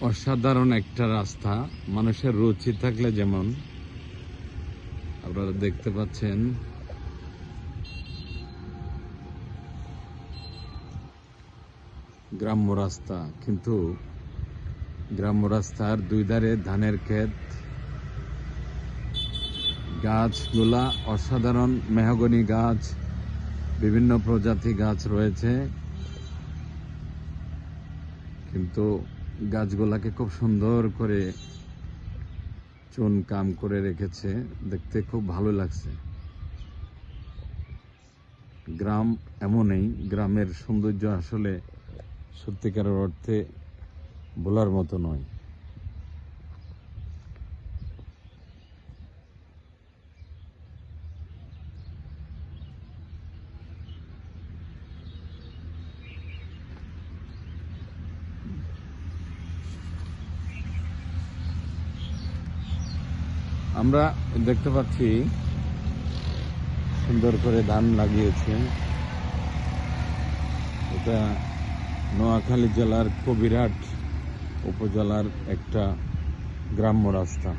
অসাধারণ একটা রাস্তা। মানুষের রুচি থাকলে যেমন আপনারা দেখতে পাচ্ছেন, গ্রাম্য রাস্তা, কিন্তু গ্রাম্য রাস্তার দুই ধারে ধানের ক্ষেত, গাছগুলা অসাধারণ, মেহগনি গাছ, বিভিন্ন প্রজাতি গাছ রয়েছে, কিন্তু গাছগুলাকে খুব সুন্দর করে চুন কাম করে রেখেছে, দেখতে খুব ভালো লাগছে। গ্রাম এমনই, গ্রামের সৌন্দর্য আসলে সত্যিকারের অর্থে বলার মতো নয়। আমরা দেখতে পাচ্ছি সুন্দর করে ধান লাগিয়েছে। এটা নোয়াখালী জেলার কবিরহাট উপজেলার একটা গ্রাম্য রাস্তা।